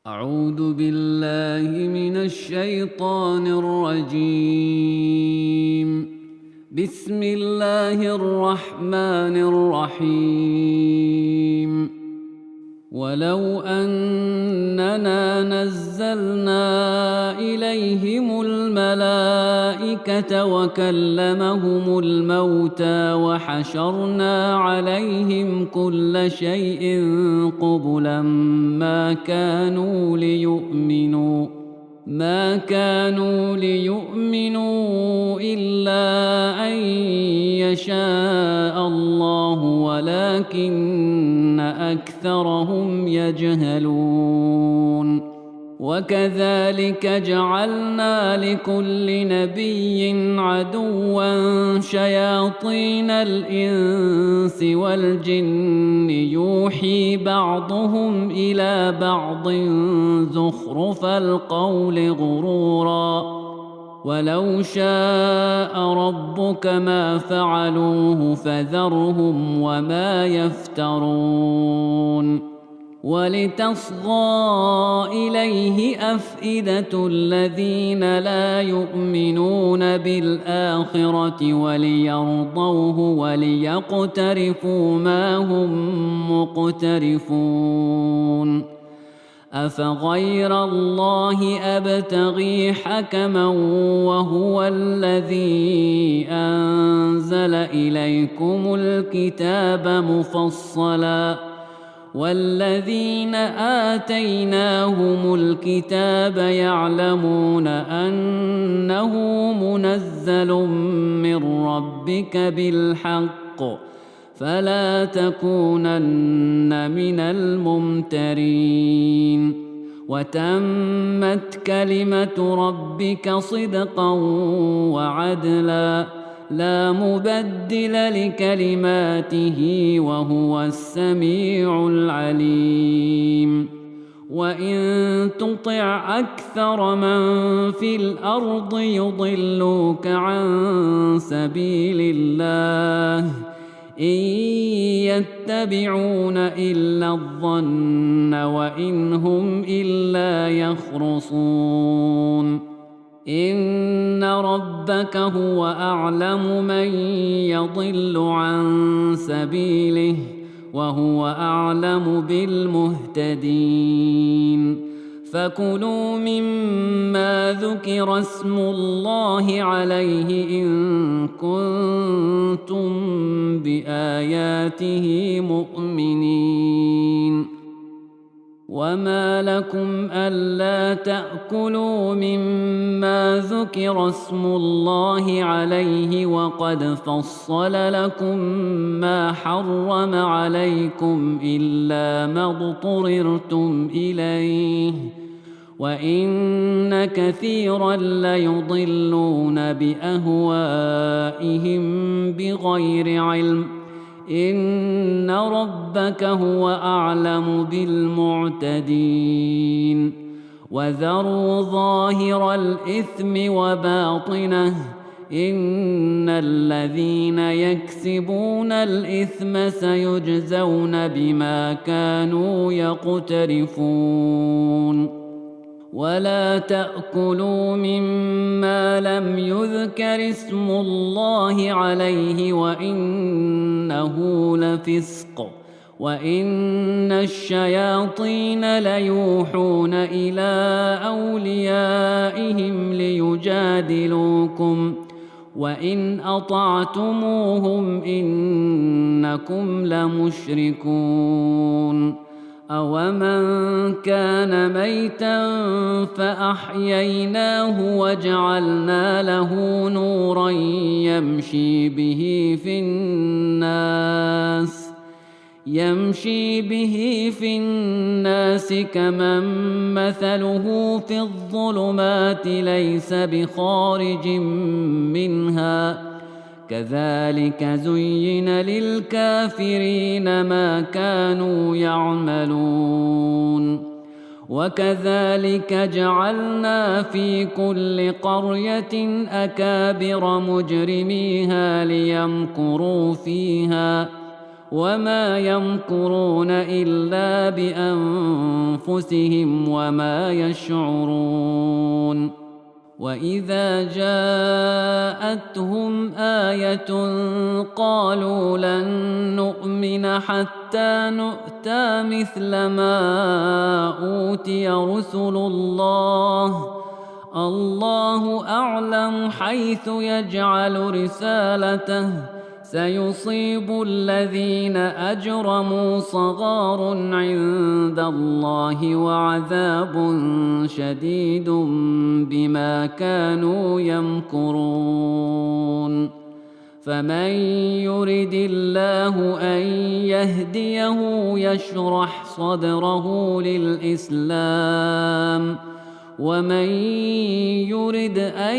أعوذ بالله من الشيطان الرجيم. بسم الله الرحمن الرحيم. ولو أننا نزلنا إليهم الملائكة وكلمهم الموتى وحشرنا عليهم كل شيء قبلا ما كانوا ليؤمنوا إلا أن يشاء الله ولكن أكثرهم يجهلون. وكذلك جعلنا لكل نبي عدوا شياطين الإنس والجن يوحي بعضهم إلى بعض زخرف القول غرورا ولو شاء ربك ما فعلوه فذرهم وما يفترون. ولتصغى إليه أفئدة الذين لا يؤمنون بالآخرة وليرضوه وليقترفوا ما هم مقترفون. أفغير الله أبتغي حكما وهو الذي أنزل إليكم الكتاب مفصلا والذين آتيناهم الكتاب يعلمون أنه منزل من ربك بالحق فلا تكونن من الممترين. وتمت كلمة ربك صدقا وعدلا لا مبدل لكلماته وهو السميع العليم. وإن تطع أكثر من في الأرض يضلوك عن سبيل الله إن يتبعون إلا الظن وإن هم إلا يخرصون. إن ربك هو أعلم من يضل عن سبيله وهو أعلم بالمهتدين. فكلوا مما ذكر اسم الله عليه إن كنتم بآياته مؤمنين. وما لكم ألا تأكلوا مما ذكر اسم الله عليه وقد فصل لكم ما حرم عليكم إلا ما اضطررتم إليه وإن كثيرا ليضلون بأهوائهم بغير علم إن ربك هو أعلم بالمعتدين. وذروا ظاهر الإثم وباطنه إن الذين يكسبون الإثم سيجزون بما كانوا يقترفون. ولا تأكلوا مما لم يذكر اسم الله عليه وإنه لفسق وإن الشياطين ليوحون إلى أوليائهم ليجادلوكم وإن أطعتموهم إنكم لمشركون. أومن كان ميتا فأحييناه وجعلنا له نورا يمشي به في الناس كمن مثله في الظلمات ليس بخارج منها كذلك زين للكافرين ما كانوا يعملون. وكذلك جعلنا في كل قرية أكابر مجرميها ليمكروا فيها وما يمكرون إلا بأنفسهم وما يشعرون. وإذا جاءتهم آية قالوا لن نؤمن حتى نؤتى مثل ما أوتي رسل الله، الله أعلم حيث يجعل رسالته، سيصيب الذين أجرموا صغار عند الله وعذاب شديد بما كانوا يمكرون. فمن يرد الله أن يهديه يشرح صدره للإسلام، ومن يرد أن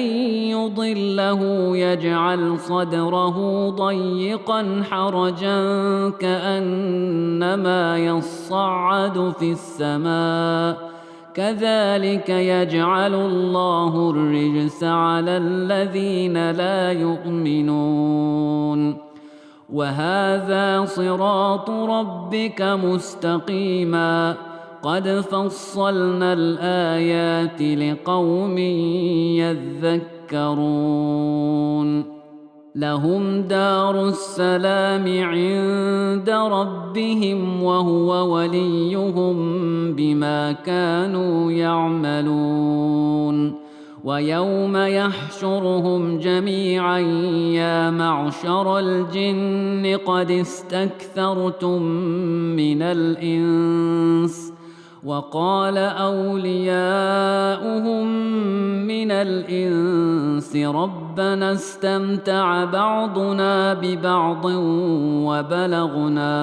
يضله يجعل صدره ضيقا حرجا كأنما يصعد في السماء، كذلك يجعل الله الرجس على الذين لا يؤمنون. وهذا صراط ربك مستقيما، قد فصلنا الآيات لقوم يذكرون. لهم دار السلام عند ربهم وهو وليهم بما كانوا يعملون. ويوم يحشرهم جميعا يا معشر الجن قد استكثرتم من الإنس، وقال أولياؤهم من الإنس ربنا استمتع بعضنا ببعض وبلغنا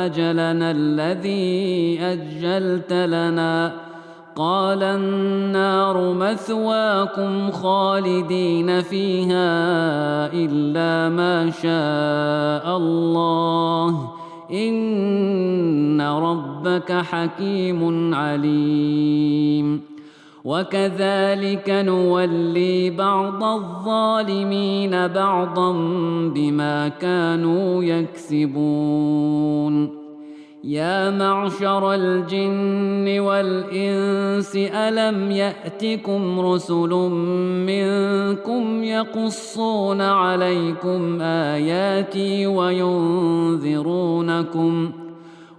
أجلنا الذي أجلت لنا، قال النار مثواكم خالدين فيها إلا ما شاء الله، إن ربك حكيم عليم. وكذلك نولي بعض الظالمين بعضا بما كانوا يكسبون. يا معشر الجن والإنس ألم يأتكم رسل منكم يقصون عليكم آياتي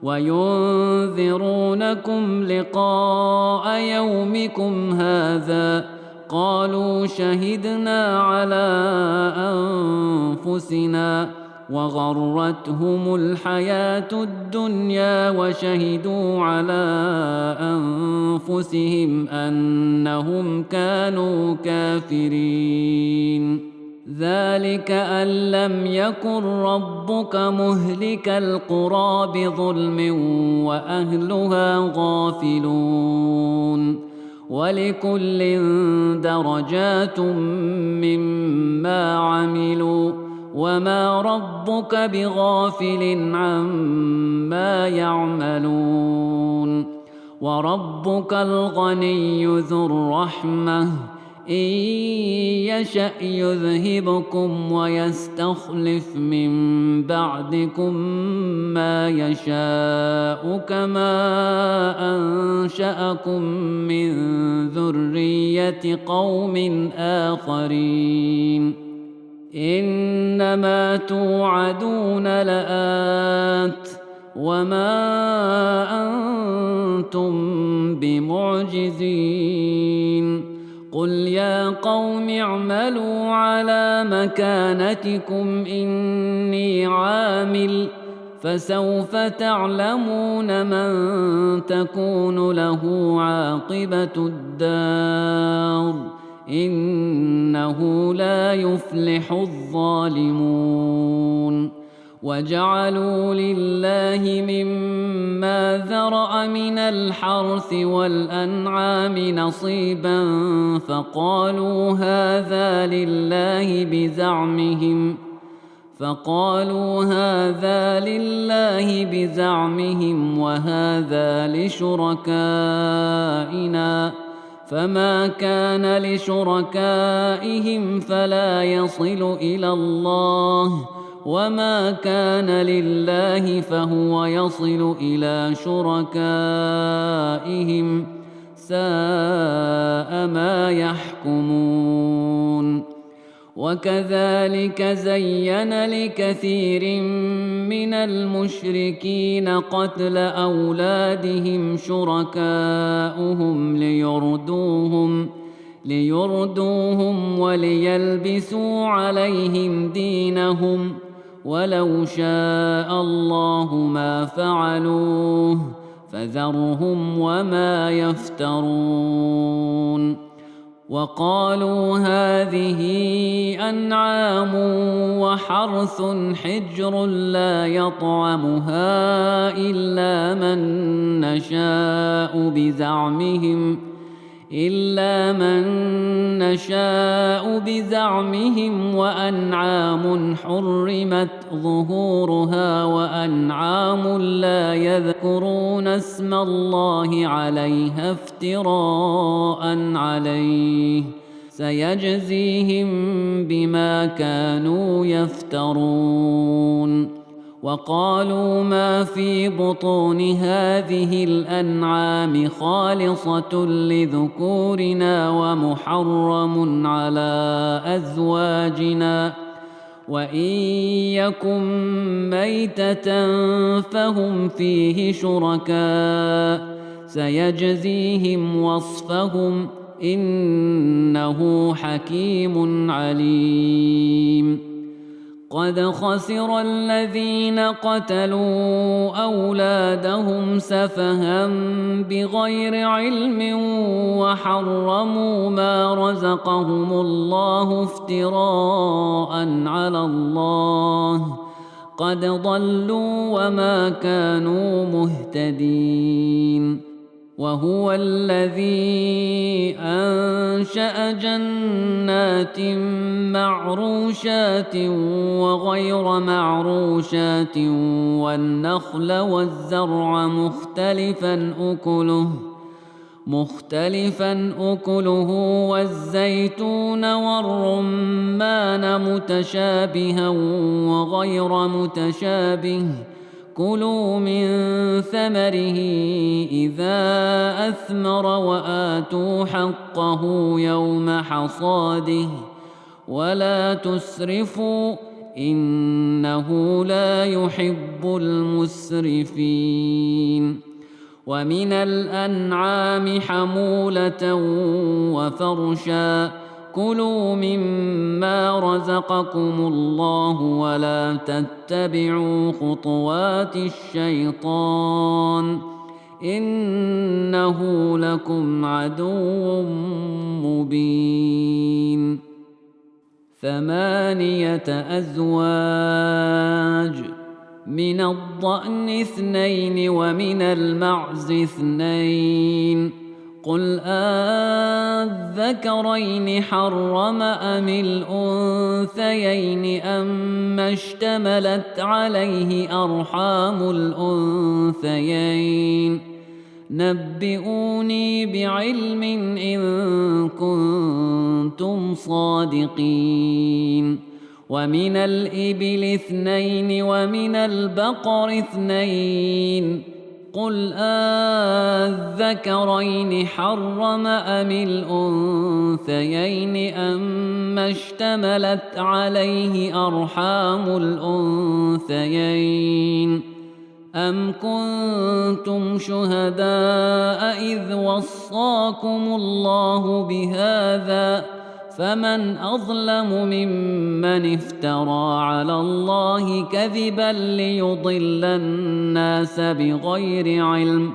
وينذرونكم لقاء يومكم هذا، قالوا شهدنا على أنفسنا وغرتهم الحياة الدنيا وشهدوا على أنفسهم أنهم كانوا كافرين. ذلك أن لم يكن ربك مهلك القرى بظلم وأهلها غافلون، ولكل درجات مما عملوا وما ربك بغافل عما يعملون. وربك الغني ذو الرحمة، إن يشأ يذهبكم ويستخلف من بعدكم ما يشاء كما أنشأكم من ذرية قوم آخرين. إنما توعدون لآت وما أنتم بمعجزين. قل يا قوم اعملوا على مكانتكم إني عامل، فسوف تعلمون من تكون له عاقبة الدار، إنه لا يفلح الظالمون. وجعلوا لله مما ذرأ من الحرث والأنعام نصيبا فقالوا هذا لله بزعمهم وهذا لشركائنا، فما كان لشركائهم فلا يصل إلى الله، وما كان لله فهو يصل إلى شركائهم ساء ما يحكمون وكذلك زين لكثير من المشركين قتل أولادهم شركاؤهم ليردوهم وليلبسوا عليهم دينهم ولو شاء الله ما فعلوه فذرهم وما يفترون وقالوا هذه أنعام وحرث حجر لا يطعمها إلا من نشاء بزعمهم وأنعام حرمت ظهورها وأنعام لا يذكرون اسم الله عليها افتراء عليه سيجزيهم بما كانوا يفترون وقالوا ما في بطون هذه الأنعام خالصة لذكورنا ومحرم على أزواجنا وإن يكن ميتة فهم فيه شركاء سيجزيهم وصفهم إنه حكيم عليم قد خسر الذين قتلوا أولادهم سفها بغير علم وحرموا ما رزقهم الله افتراء على الله قد ضلوا وما كانوا مهتدين وهو الذي أنشأ جنات معروشات وغير معروشات والنخل والزرع مختلفا أكله والزيتون والرمان متشابها وغير متشابه كلوا من ثمره إذا أثمر وآتوا حقه يوم حصاده ولا تسرفوا إنه لا يحب المسرفين ومن الأنعام حمولة وفرشا كلوا مما رزقكم الله ولا تتبعوا خطوات الشيطان إنه لكم عدو مبين 8 أزواج من الضأن 2 ومن المعز 2 قل أذكرين حرم أم الأنثيين أما اشتملت عليه أرحام الأنثيين نبئوني بعلم إن كنتم صادقين ومن الإبل 2 ومن البقر 2 قل أذكرين حرم أم الأنثيين أما اشتملت عليه أرحام الأنثيين أم كنتم شهداء إذ وصاكم الله بهذا فمن أظلم ممن افترى على الله كذبا ليضل الناس بغير علم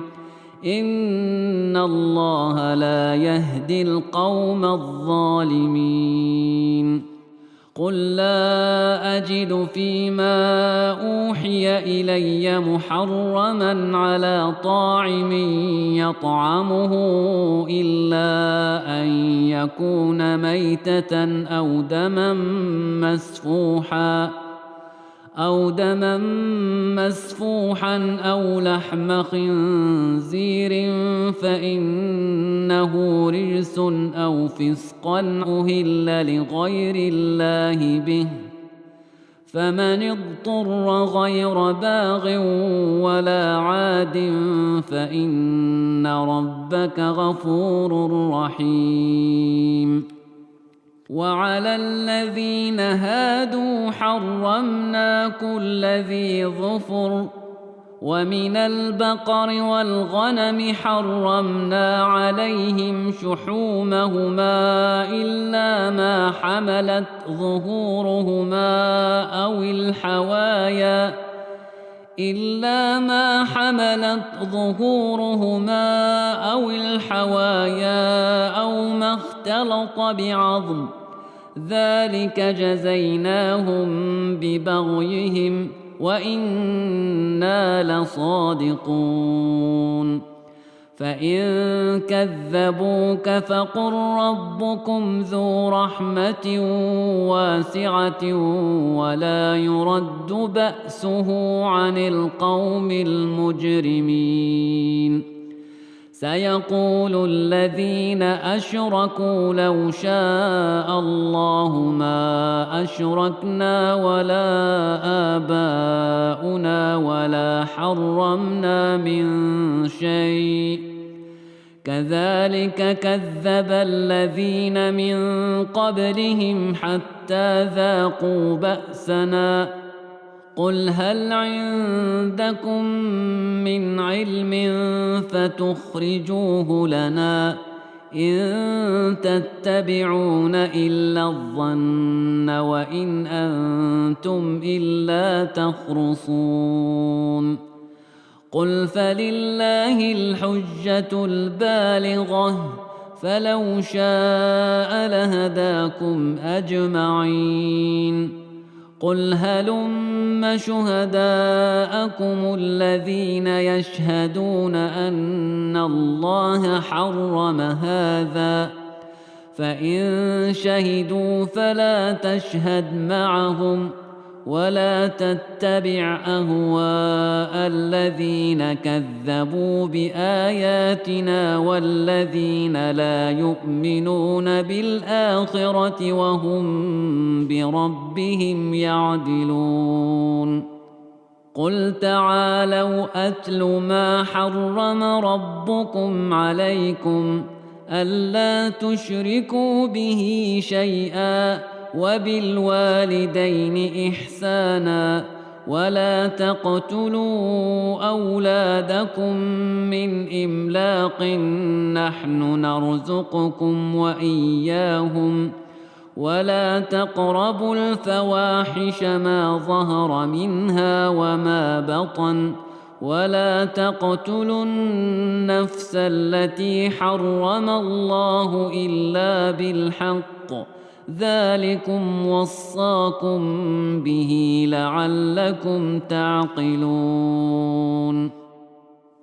إن الله لا يهدي القوم الظالمين قل لا أجد فيما أوحي إلي محرما على طاعم يطعمه إلا أن يكون ميتة أو دما مسفوحا أو لحم خنزير فإنه رجس أو فسقا أهل لغير الله به فمن اضطر غير باغ ولا عاد فإن ربك غفور رحيم. وعلى الذين هادوا حرمنا كل ذي ظفر، ومن البقر والغنم حرمنا عليهم شحومهما إلا ما حملت ظهورهما أو الحوايا أو ما اختلط بعظم، ذلك جزيناهم ببغيهم وإنا لصادقون. فإن كذبوك فقل ربكم ذو رحمة واسعة ولا يرد بأسه عن القوم المجرمين. سيقول الذين أشركوا لو شاء الله ما أشركنا ولا آباؤنا ولا حرمنا من شيء، كذلك كذب الذين من قبلهم حتى ذاقوا بأسنا. قل هل عندكم من علم فتخرجوه لنا؟ إن تتبعون إلا الظن وإن أنتم إلا تخرصون. قل فلله الحجة البالغة، فلو شاء لهداكم أجمعين. قل هلم شهداءكم الذين يشهدون أن الله حرم هذا، فإن شهدوا فلا تشهد معهم ولا تتبع أهواء الذين كذبوا بآياتنا والذين لا يؤمنون بالآخرة وهم بربهم يعدلون. قل تعالوا أتل ما حرم ربكم عليكم ألا تشركوا به شيئا وبالوالدين إحسانا ولا تقتلوا أولادكم من إملاق نحن نرزقكم وإياهم ولا تقربوا الفواحش ما ظهر منها وما بطن ولا تقتلوا النفس التي حرم الله إلا بالحق ذلكم وصاكم به لعلكم تعقلون.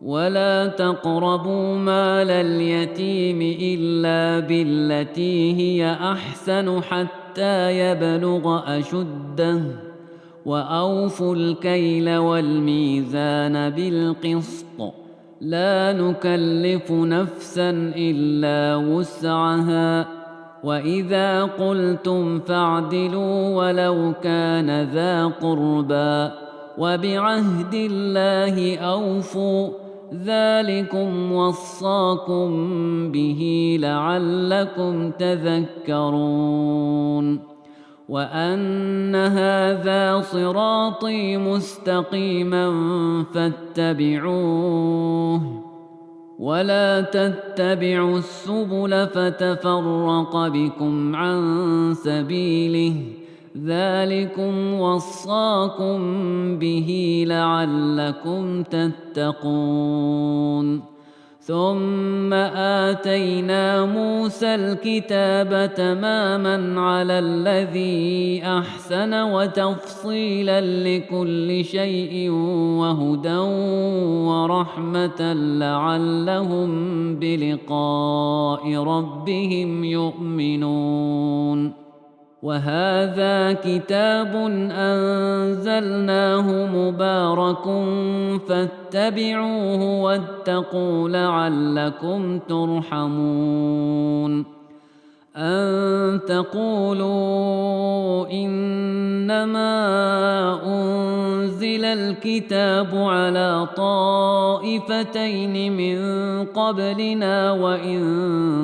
ولا تقربوا مال اليتيم إلا بالتي هي أحسن حتى يبلغ أشده وأوفوا الكيل والميزان بالقسط لا نكلف نفسا إلا وسعها وإذا قلتم فاعدلوا ولو كان ذا قربى وبعهد الله أوفوا ذلكم وصاكم به لعلكم تذكرون. وأن هذا صراطي مستقيما فاتبعوه ولا تتبعوا السبل فتفرق بكم عن سبيله ذلكم وصاكم به لعلكم تتقون. ثم آتينا موسى الكتاب تماما على الذي أحسن وتفصيلا لكل شيء وهدى ورحمة لعلهم بلقاء ربهم يؤمنون. وهذا كتاب أنزلناه مبارك فاتبعوه واتقوا لعلكم ترحمون. أن تقولوا إنما أنزل الكتاب على طائفتين من قبلنا وإن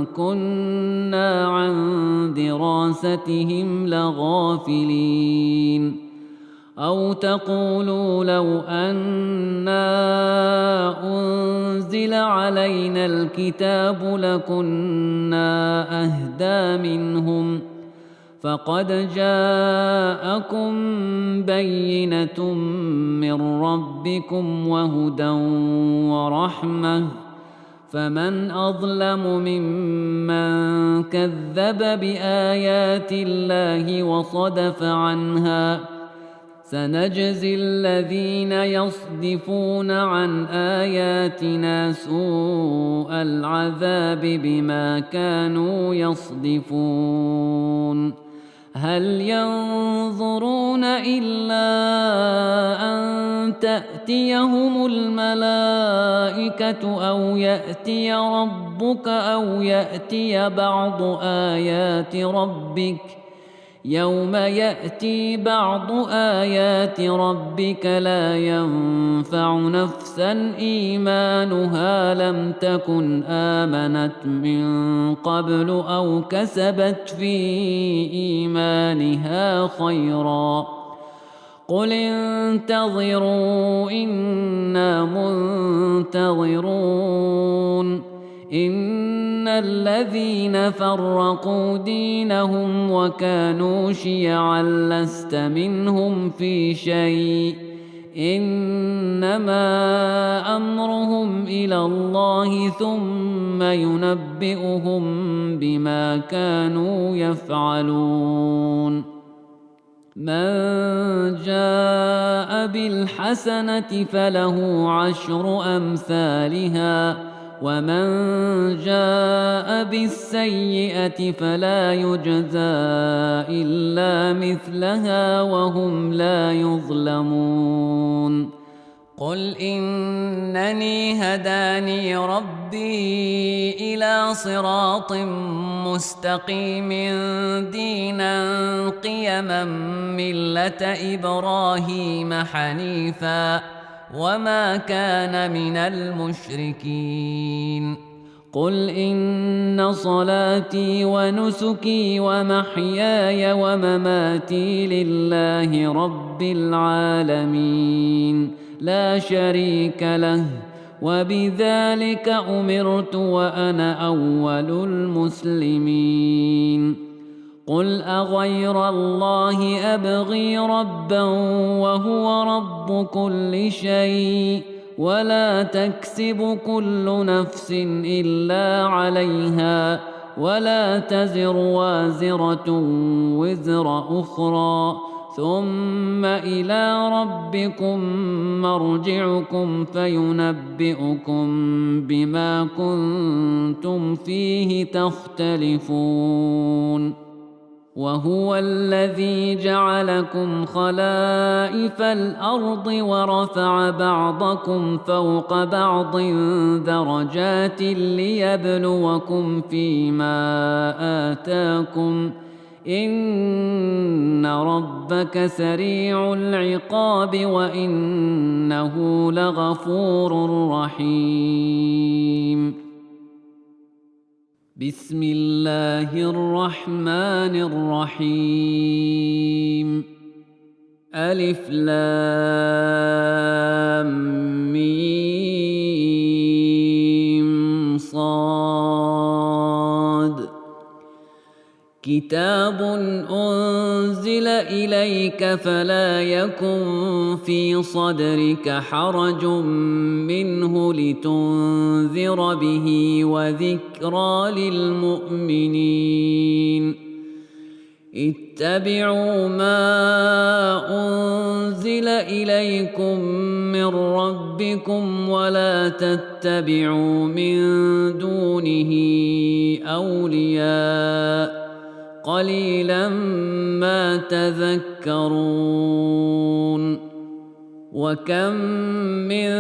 كنا عن دراستهم لغافلين أو تقولوا لو أنا أنزل علينا الكتاب لكنا أهدى منهم فقد جاءكم بينة من ربكم وهدى ورحمة فمن أظلم ممن كذب بآيات الله وصدف عنها سنجزي الذين يصدفون عن آياتنا سوء العذاب بما كانوا يصدفون هل ينظرون إلا أن تأتيهم الملائكة أو يأتي ربك أو يأتي بعض آيات ربك يوم يأتي بعض آيات ربك لا ينفع نفسا إيمانها لم تكن آمنت من قبل أو كسبت في إيمانها خيرا قل انتظروا إنا منتظرون إن الذين فرقوا دينهم وكانوا شيعا لست منهم في شيء إنما أمرهم إلى الله ثم ينبئهم بما كانوا يفعلون من جاء بالحسنة فله عشر أمثالها ومن جاء بالسيئة فلا يجزى إلا مثلها وهم لا يظلمون قل إنني هداني ربي إلى صراط مستقيم دينا قيما ملة إبراهيم حنيفا وما كان من المشركين قل إن صلاتي ونسكي ومحياي ومماتي لله رب العالمين لا شريك له وبذلك أمرت وأنا أول المسلمين قل أغير الله أبغي ربا وهو رب كل شيء ولا تكسب كل نفس إلا عليها ولا تزر وازرة وزر أخرى ثم إلى ربكم مرجعكم فينبئكم بما كنتم فيه تختلفون وهو الذي جعلكم خلائف الأرض ورفع بعضكم فوق بعض درجات ليبلوكم فيما آتاكم إن ربك سريع العقاب وإنه لغفور رحيم بسم الله الرحمن الرحيم ألف لام ميم صاد كتاب أنزل إليك فلا يكن في صدرك حرج منه لتنذر به وذكرى للمؤمنين اتبعوا ما أنزل إليكم من ربكم ولا تتبعوا من دونه أولياء قليلا ما تذكرون وكم من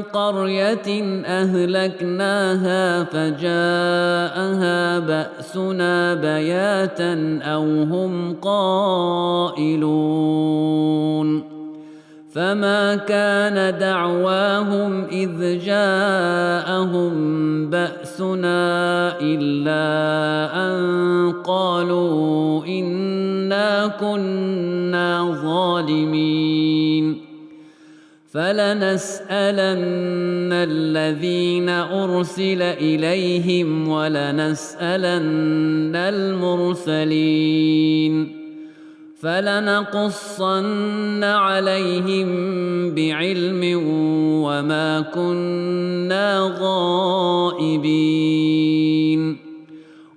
قرية أهلكناها فجاءها بأسنا بياتا أو هم قائلون فما كان دعواهم إذ جاءهم بأسنا إلا أن قالوا إنا كنا ظالمين فلنسألن الذين أرسل إليهم ولنسألن المرسلين فلنقصن عليهم بعلم وما كنا غائبين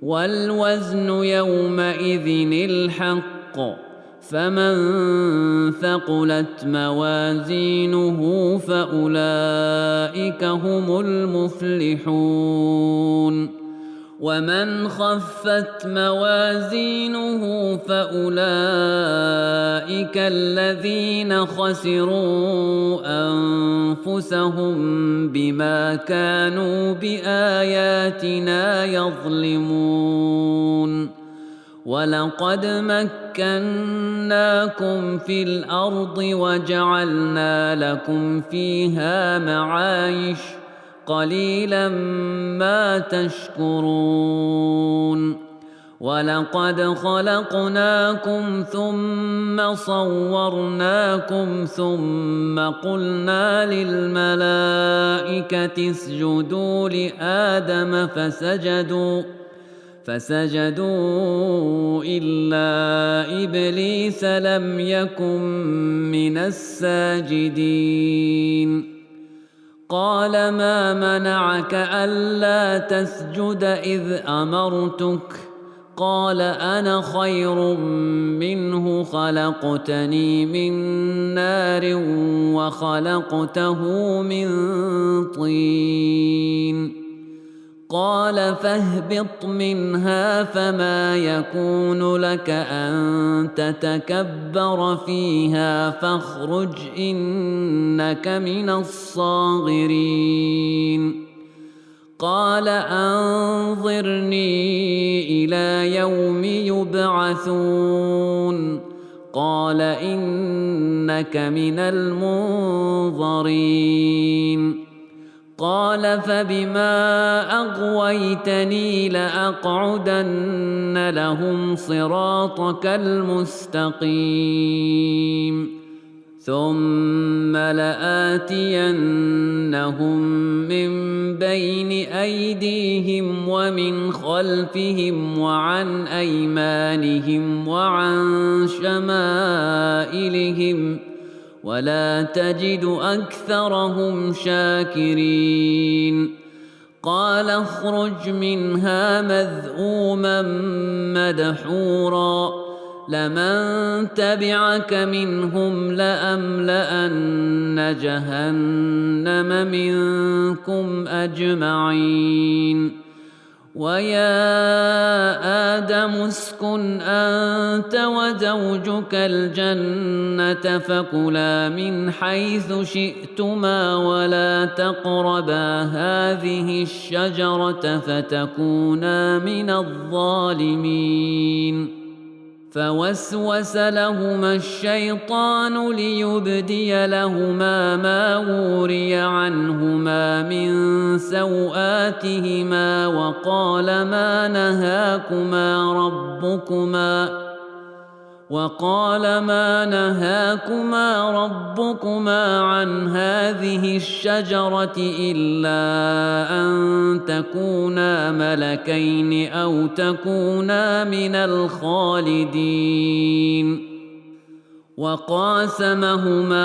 والوزن يومئذ الحق فمن ثقلت موازينه فأولئك هم المفلحون ومن خفت موازينه فأولئك الذين خسروا أنفسهم بما كانوا بآياتنا يظلمون ولقد مكناكم في الأرض وجعلنا لكم فيها معايش قليلا ما تشكرون ولقد خلقناكم ثم صورناكم ثم قلنا للملائكة اسجدوا لآدم فسجدوا إلا إبليس لم يكن من الساجدين قال ما منعك ألا تسجد إذ أمرتك قال أنا خير منه خلقتني من نار وخلقته من طين قال فاهبط منها فما يكون لك أن تتكبر فيها فاخرج إنك من الصاغرين قال أنظرني إلى يوم يبعثون قال إنك من المنظرين قال فبما أغويتني لأقعدن لهم صراطك المستقيم ثم لآتينهم من بين أيديهم ومن خلفهم وعن أيمانهم وعن شمائلهم ولا تجد أكثرهم شاكرين قال اخرج منها مذءوما مدحورا لمن تبعك منهم لأملأن جهنم منكم أجمعين ويا آدم اسكن أنت وزوجك الجنة فكلا من حيث شئتما ولا تقربا هذه الشجرة فتكونا من الظالمين فوسوس لهما الشيطان ليبدي لهما ما وري عنهما من سوآتهما وقال ما نهاكما ربكما عن هذه الشجرة إلا أن تكونا ملكين أو تكونا من الخالدين وقاسمهما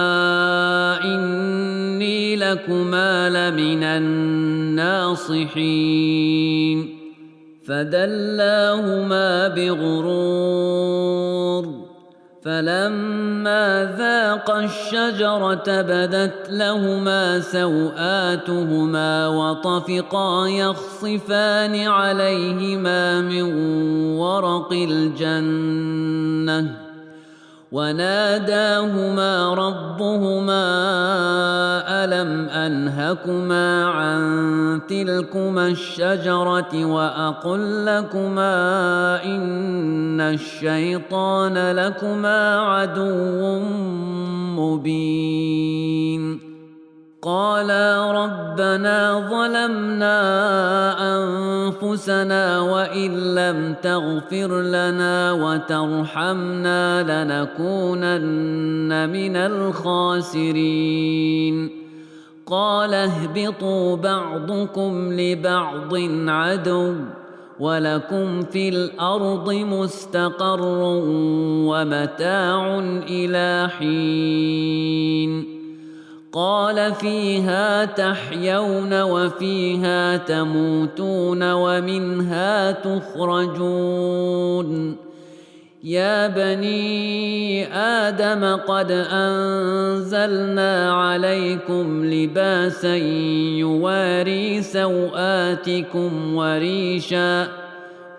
إني لكما لمن الناصحين فدلاهما بغرور فلما ذاقا الشجرة بدت لهما سوآتهما وطفقا يخصفان عليهما من ورق الجنة وناداهما ربهما ألم أنهكما عن تلكما الشجرة وأقل لكما إن الشيطان لكما عدو مبين قالا ربنا ظلمنا أنفسنا وإن لم تغفر لنا وترحمنا لنكونن من الخاسرين قال اهبطوا بعضكم لبعض عدو ولكم في الأرض مستقر ومتاع إلى حين قال فيها تحيون وفيها تموتون ومنها تخرجون يا بني آدم قد أنزلنا عليكم لباسا يواري سوآتكم وريشا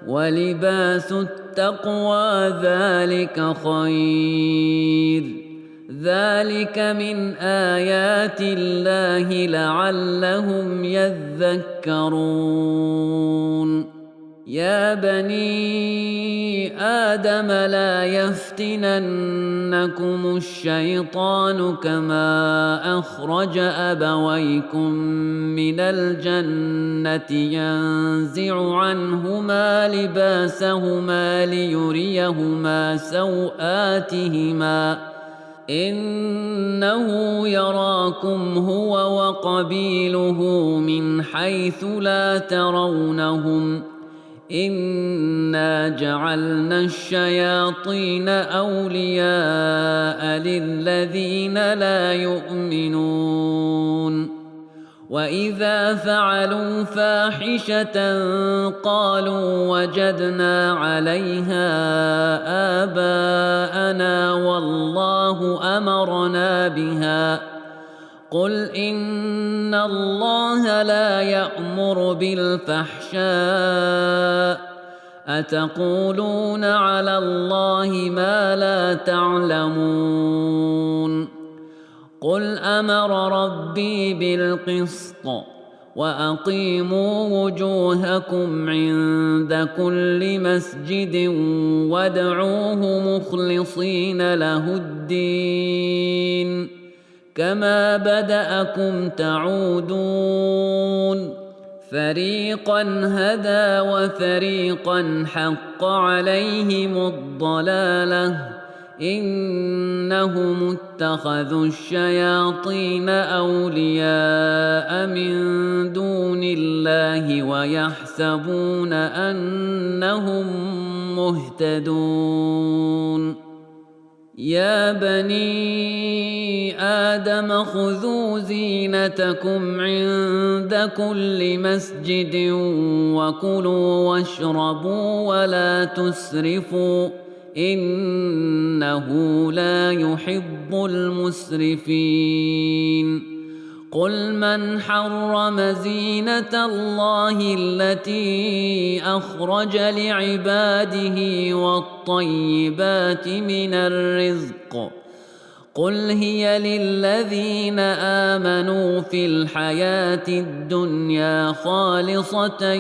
ولباس التقوى ذلك خير ذلك من آيات الله لعلهم يذكرون يا بني آدم لا يفتننكم الشيطان كما أخرج أبويكم من الجنة ينزع عنهما لباسهما ليريهما سوآتهما إنه يراكم هو وقبيله من حيث لا ترونهم إنا جعلنا الشياطين أولياء للذين لا يؤمنون وإذا فعلوا فاحشة قالوا وجدنا عليها آباءنا والله أمرنا بها قل إن الله لا يأمر بالفحشاء أتقولون على الله ما لا تعلمون قل أمر ربي بالقسط وأقيموا وجوهكم عند كل مسجد وادعوه مخلصين له الدين كما بدأكم تعودون فريقا هدى وفريقا حق عليهم الضلالة إنهم اتخذوا الشياطين أولياء من دون الله ويحسبون أنهم مهتدون يا بني آدم خذوا زينتكم عند كل مسجد وكلوا واشربوا ولا تسرفوا إنه لا يحب المسرفين قل من حرم زينة الله التي أخرج لعباده والطيبات من الرزق قل هي للذين آمنوا في الحياة الدنيا خالصة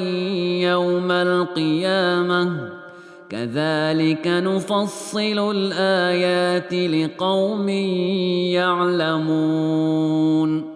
يوم القيامة كذلك نفصل الآيات لقوم يعلمون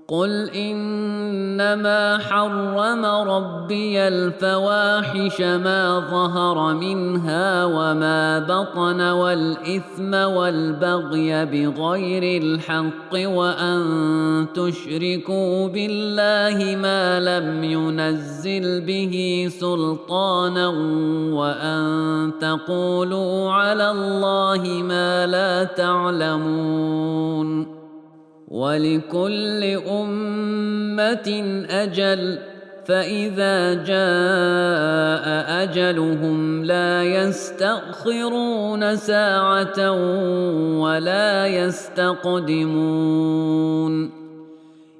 قل إنما حرم ربي الفواحش ما ظهر منها وما بطن والإثم والبغي بغير الحق وأن تشركوا بالله ما لم ينزل به سلطانا وأن تقولوا على الله ما لا تعلمون ولكل أمة أجل فإذا جاء أجلهم لا يستأخرون ساعة ولا يستقدمون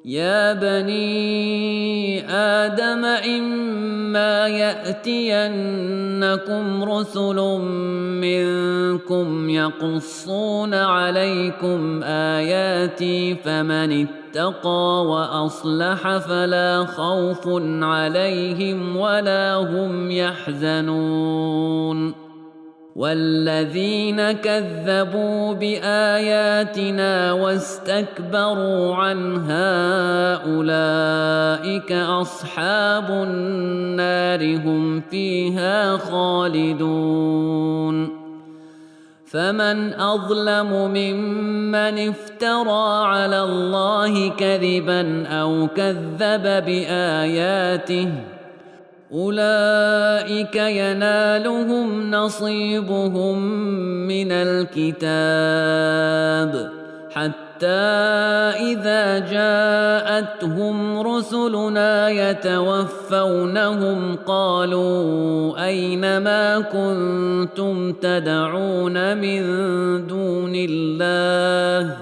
يا بني آدم إما يأتينكم رسل منكم يقصون عليكم آياتي فمن اتقى وأصلح فلا خوف عليهم ولا هم يحزنون والذين كذبوا بآياتنا واستكبروا عنها أولئك أصحاب النار هم فيها خالدون فمن أظلم ممن افترى على الله كذبا أو كذب بآياته أولئك ينالهم نصيبهم من الكتاب حتى إذا جاءتهم رسلنا يتوفونهم قالوا أين ما كنتم تدعون من دون الله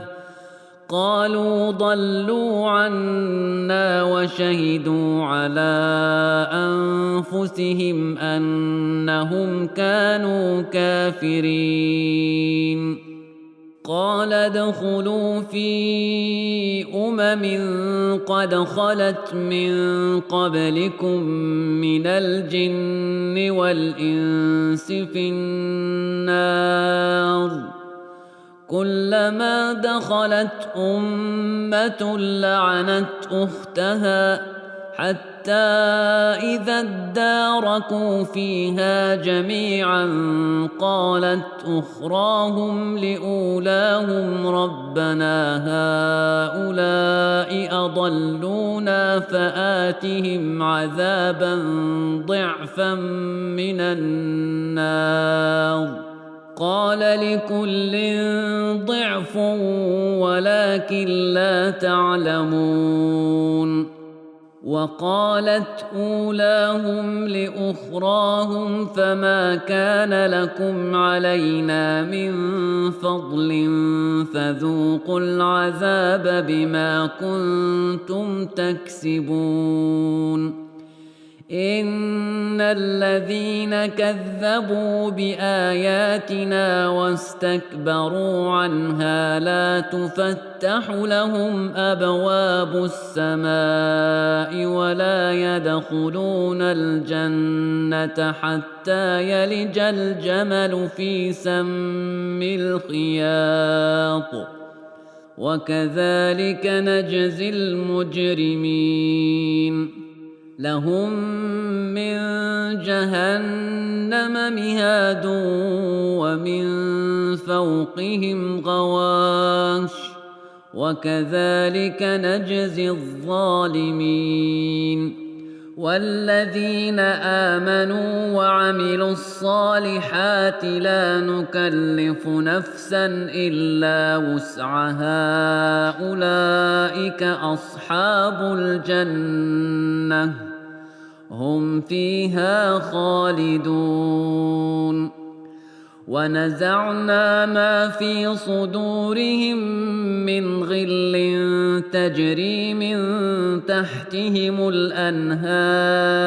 قالوا ضلوا عنا وشهدوا على أنفسهم أنهم كانوا كافرين قال ادخلوا في قد خلت من قبلكم من الجن والإنس في النار كلما دخلت أمة لعنت أختها حتى إذا اداركوا فيها جميعا قالت أخراهم لأولاهم ربنا هؤلاء أضلونا فآتهم عذابا ضعفا من النار قال لكل ضعف ولكن لا تعلمون وقالت أولاهم لأخراهم فما كان لكم علينا من فضل فذوقوا العذاب بما كنتم تكسبون إن الذين كذبوا بآياتنا واستكبروا عنها لا تفتح لهم أبواب السماء ولا يدخلون الجنة حتى يلج الجمل في سم الخياط وكذلك نجزي المجرمين لهم من جهنم مهاد ومن فوقهم غواش وكذلك نجزي الظالمين والذين آمنوا وعملوا الصالحات لا نكلف نفسا إلا وسعها أولئك أصحاب الجنة هم فيها خالدون ونزعنا ما في صدورهم من غل تجري من تحتهم الأنهار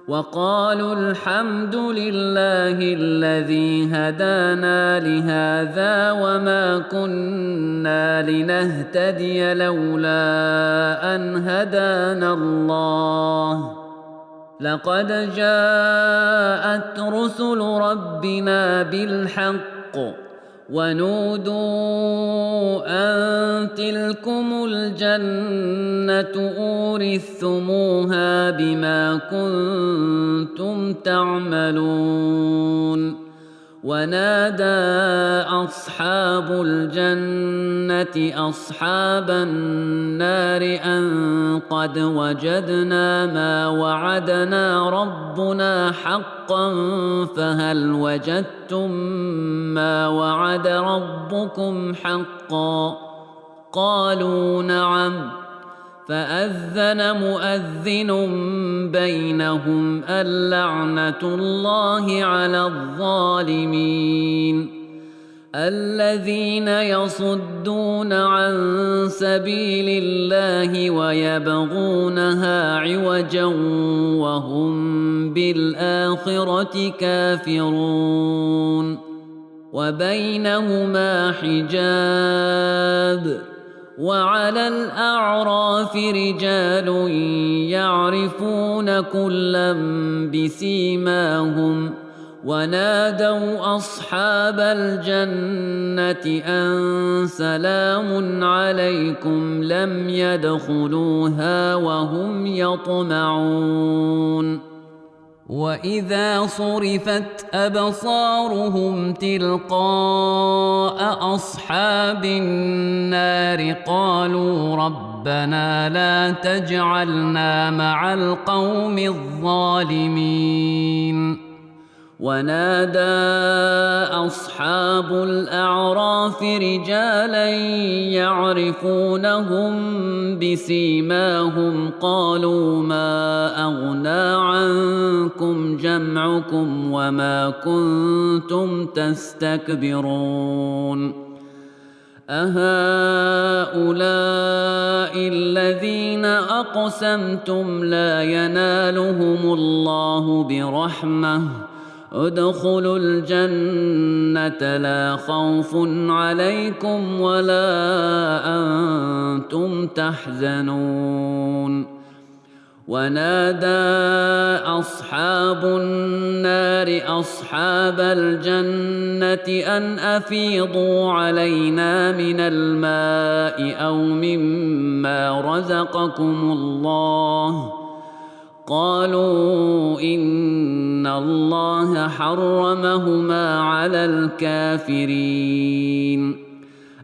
وقالوا الحمد لله الذي هدانا لهذا وما كنا لنهتدي لولا أن هدانا الله لقد جاءت رسل ربنا بالحق ونودوا أن تلكم الجنة أورثتموها بما كنتم تعملون ونادى أصحاب الجنة أصحاب النار أن قد وجدنا ما وعدنا ربنا حقا فهل وجدتم ما وعد ربكم حقا قالوا نعم فأذن مؤذن بينهم اللعنة الله على الظالمين الذين يصدون عن سبيل الله ويبغونها عوجا وهم بالآخرة كافرون وبينهما حجاب وعلى الأعراف رجال يعرفون كلا بسيماهم ونادوا أصحاب الجنة أن سلام عليكم لم يدخلوها وهم يطمعون وإذا صرفت أبصارهم تلقاء أصحاب النار قالوا ربنا لا تجعلنا مع القوم الظالمين ونادى أصحاب الأعراف رجالا يعرفونهم بسيماهم قالوا ما أغنى عنكم جمعكم وما كنتم تستكبرون أهؤلاء الذين أقسمتم لا ينالهم الله برحمة ادخلوا الجنة لا خوف عليكم ولا أنتم تحزنون ونادى أصحاب النار أصحاب الجنة أن أفيضوا علينا من الماء أو مما رزقكم الله قالوا إن الله حرمهما على الكافرين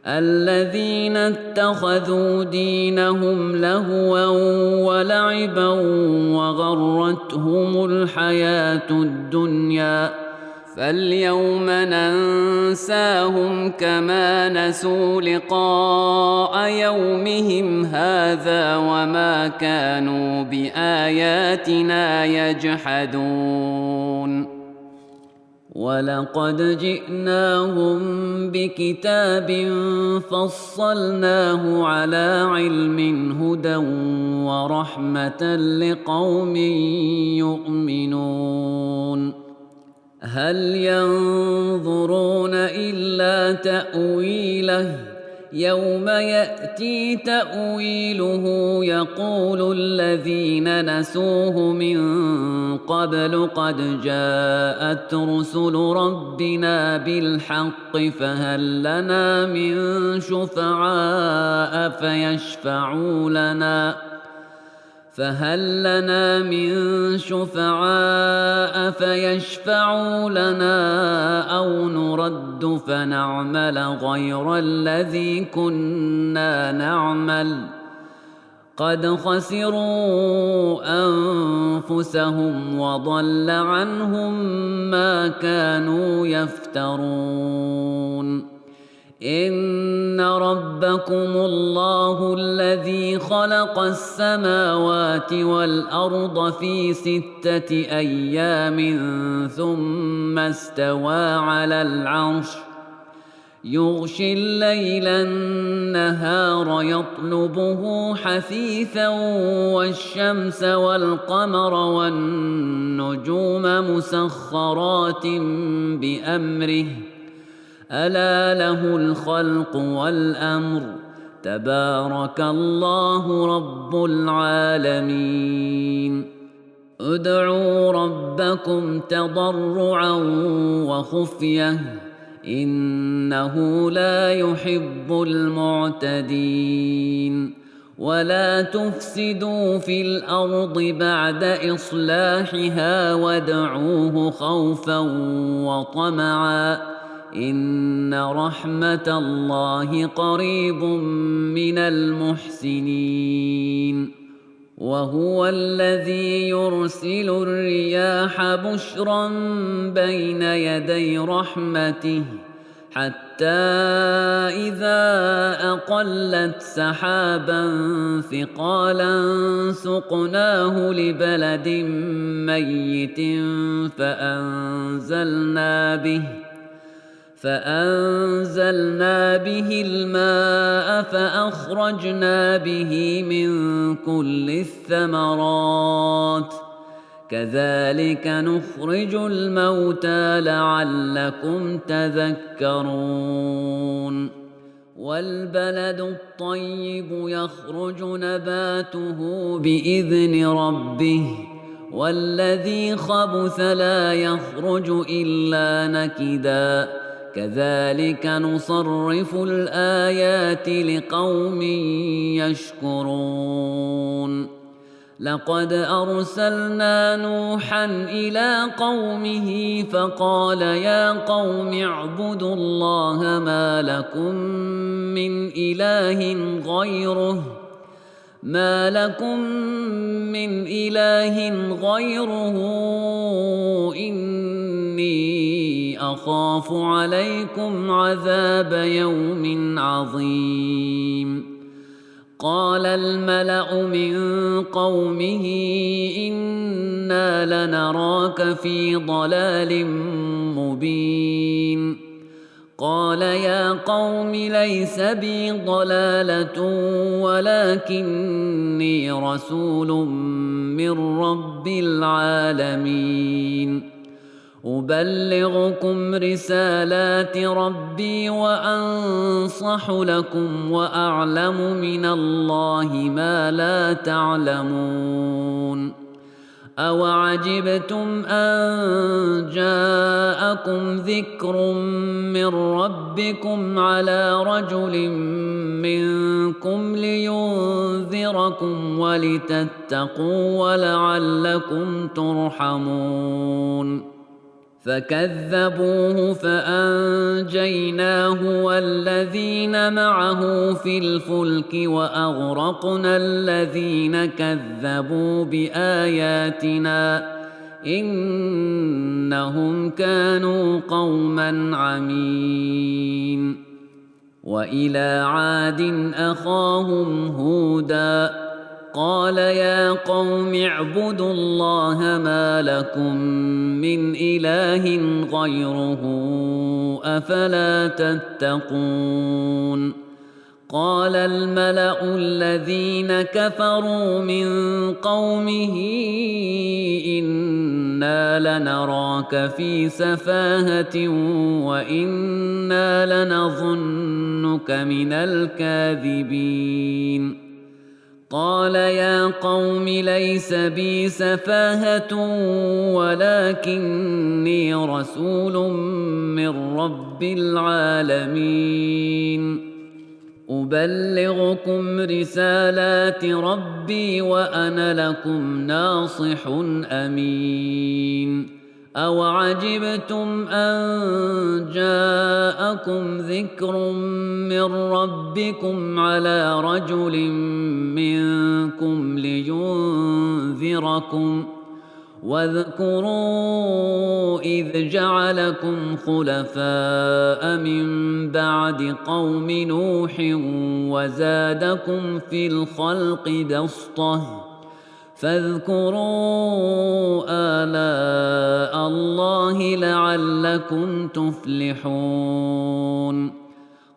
الذين اتخذوا دينهم لهوا ولعبا وغرتهم الحياة الدنيا فاليوم ننساهم كما نسوا لقاء يومهم هذا وما كانوا بآياتنا يجحدون ولقد جئناهم بكتاب فصلناه على علم هدى ورحمة لقوم يؤمنون هل ينظرون إلا تأويله يوم يأتي تأويله يقول الذين نسوه من قبل قد جاءت رسل ربنا بالحق فهل لنا من شفعاء فيشفعوا لنا أو نرد فنعمل غير الذي كنا نعمل قد خسروا أنفسهم وضل عنهم ما كانوا يفترون إن ربكم الله الذي خلق السماوات والأرض في 6 أيام ثم استوى على العرش يغشي الليل النهار يطلبه حثيثا والشمس والقمر والنجوم مسخرات بأمره ألا له الخلق والأمر تبارك الله رب العالمين ادعوا ربكم تضرعا وخفية إنه لا يحب المعتدين ولا تفسدوا في الأرض بعد إصلاحها وادعوه خوفا وطمعا إن رحمة الله قريب من المحسنين وهو الذي يرسل الرياح بشرا بين يدي رحمته حتى إذا أقلت سحابا ثقالا سقناه لبلد ميت فأنزلنا به الماء فأخرجنا به من كل الثمرات كذلك نخرج الموتى لعلكم تذكرون والبلد الطيب يخرج نباته بإذن ربه والذي خبث لا يخرج إلا نكدا كذلك نصرف الآيات لقوم يشكرون لقد أرسلنا نوحا إلى قومه فقال يا قوم اعبدوا الله ما لكم من إله غيره إني أخاف عليكم عذاب يوم عظيم قال الملأ من قومه إنا لنراك في ضلال مبين قال يا قوم ليس بي ضلالة ولكني رسول من رب العالمين أبلغكم رسالات ربي وأنصح لكم وأعلم من الله ما لا تعلمون أوعجبتم أن جاءكم ذكر من ربكم على رجل منكم لينذركم ولتتقوا ولعلكم ترحمون فكذبوه فأنجيناه والذين معه في الفلك وأغرقنا الذين كذبوا بآياتنا إنهم كانوا قوما عمين وإلى عاد أخاهم هودا قال يا قوم اعبدوا الله ما لكم من إله غيره أفلا تتقون قال الملأ الذين كفروا من قومه إنا لنراك في سفاهة وإنا لنظنك من الكاذبين قال يا قوم ليس بي سفاهة ولكني رسول من رب العالمين أبلغكم رسالات ربي وأنا لكم ناصح أمين أوعجبتم أن جاءكم ذكر من ربكم على رجل منكم لينذركم واذكروا إذ جعلكم خلفاء من بعد قوم نوح وزادكم في الخلق بسطة فاذكروا آلاء الله لعلكم تفلحون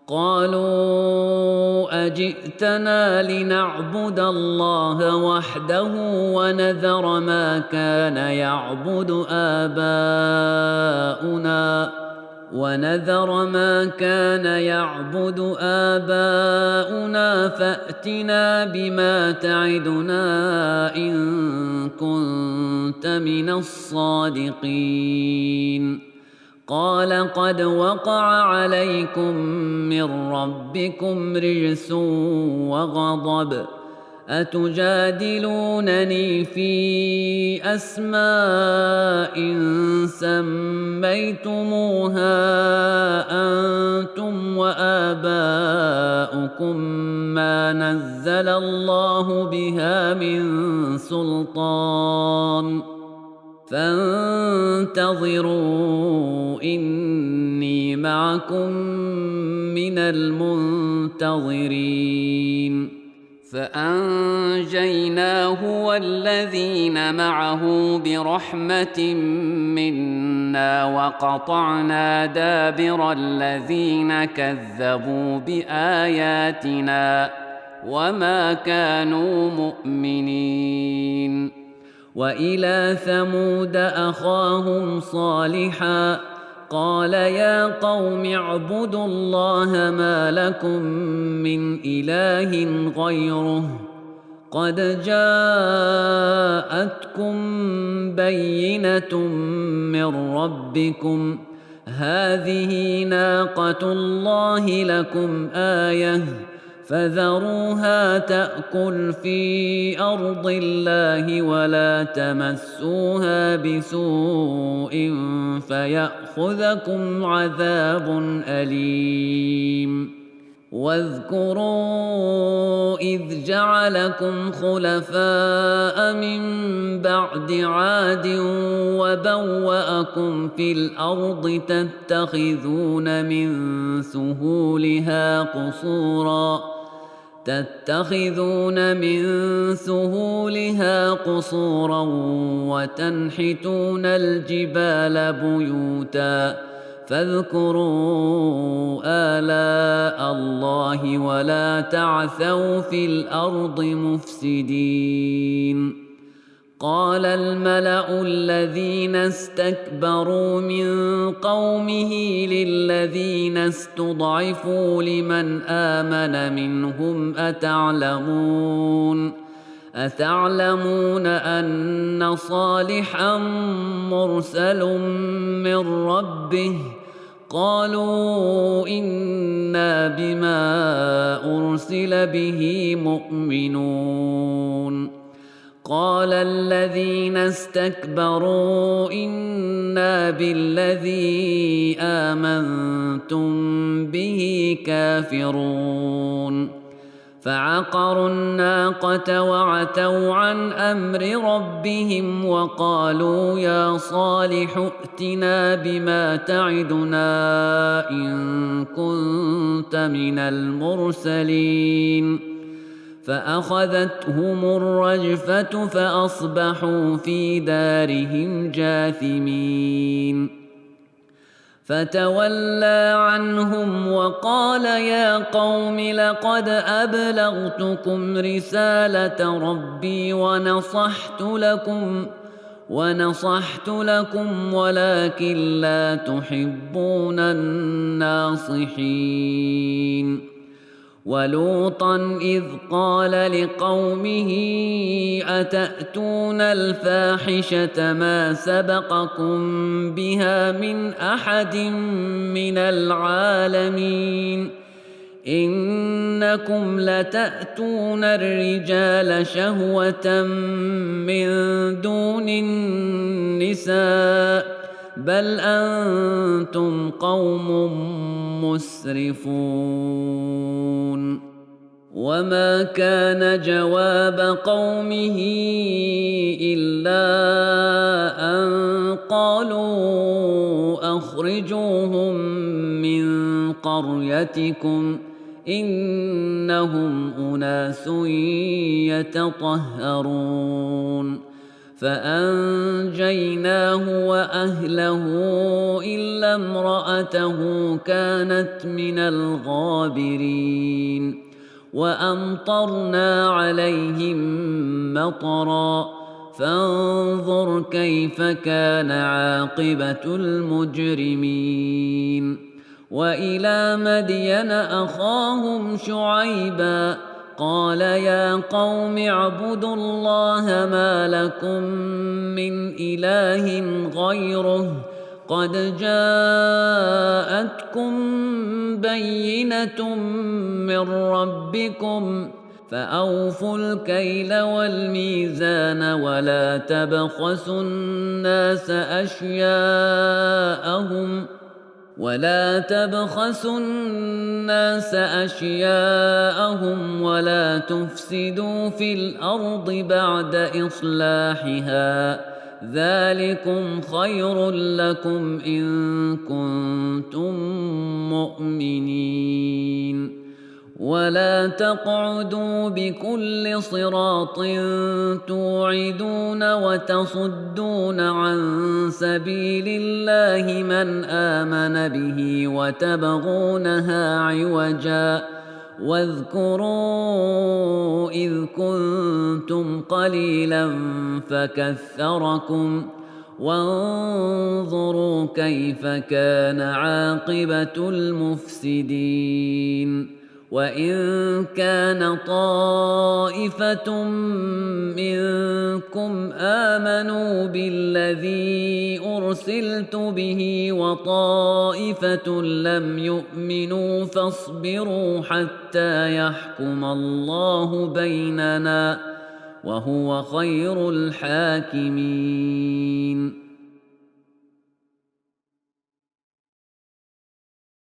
قالوا أجئتنا لنعبد الله وحده ونذر ما كان يعبد آباؤنا فأتنا بما تعدنا إن كنت من الصادقين قال قد وقع عليكم من ربكم رجس وغضب أتجادلونني في أسماء سميتموها أنتم وآباؤكم ما نزل الله بها من سلطان فانتظروا إني معكم من المنتظرين فأنجيناه والذين معه برحمة منا وقطعنا دابر الذين كذبوا بآياتنا وما كانوا مؤمنين. وإلى ثمود أخاهم صالحا قال يا قوم اعبدوا الله ما لكم من إله غيره قد جاءتكم بينة من ربكم هذه ناقة الله لكم آية فذروها تأكل في أرض الله ولا تمسوها بسوء فيأخذكم عذاب أليم. واذكروا إذ جعلكم خلفاء من بعد عاد وبوأكم في الأرض تتخذون من سهولها قصورا وتنحتون الجبال بيوتا فاذكروا آلاء الله ولا تعثوا في الأرض مفسدين. قال الملأ الذين استكبروا من قومه للذين استضعفوا لمن آمن منهم أتعلمون أن صالحا مرسل من ربه قالوا إنا بما أرسل به مؤمنون. قال الذين استكبروا إنا بالذي آمنتم به كافرون. فعقروا الناقة وعتوا عن أمر ربهم وقالوا يا صالح ائتنا بما تعدنا إن كنت من المرسلين. فأخذتهم الرجفة فأصبحوا في دارهم جاثمين. فتولى عنهم وقال يا قوم لقد أبلغتكم رسالة ربي ونصحت لكم ولكن لا تحبون الناصحين. ولوطا إذ قال لقومه أتأتون الفاحشة ما سبقكم بها من أحد من العالمين إنكم لتأتون الرجال شهوة من دون النساء بل أنتم قوم مسرفون. وما كان جواب قومه إلا أن قالوا أخرجوهم من قريتكم إنهم أناس يتطهرون. فأنجيناه وأهله إلا امرأته كانت من الغابرين. وأمطرنا عليهم مطرا فانظر كيف كان عاقبة المجرمين. وإلى مدين أخاهم شعيبا قال يا قوم اعبدوا الله ما لكم من إله غيره قد جاءتكم بينة من ربكم فأوفوا الكيل والميزان ولا تبخسوا الناس أشياءهم ولا تفسدوا في الأرض بعد إصلاحها ذلكم خير لكم إن كنتم مؤمنين. ولا تقعدوا بكل صراط توعدون وتصدون عن سبيل الله من آمن به وتبغونها عوجا واذكروا إذ كنتم قليلا فكثركم وانظروا كيف كان عاقبة المفسدين وإن كان طائفة منكم آمنوا بالذي أرسلت به وطائفة لم يؤمنوا فاصبروا حتى يحكم الله بيننا وهو خير الحاكمين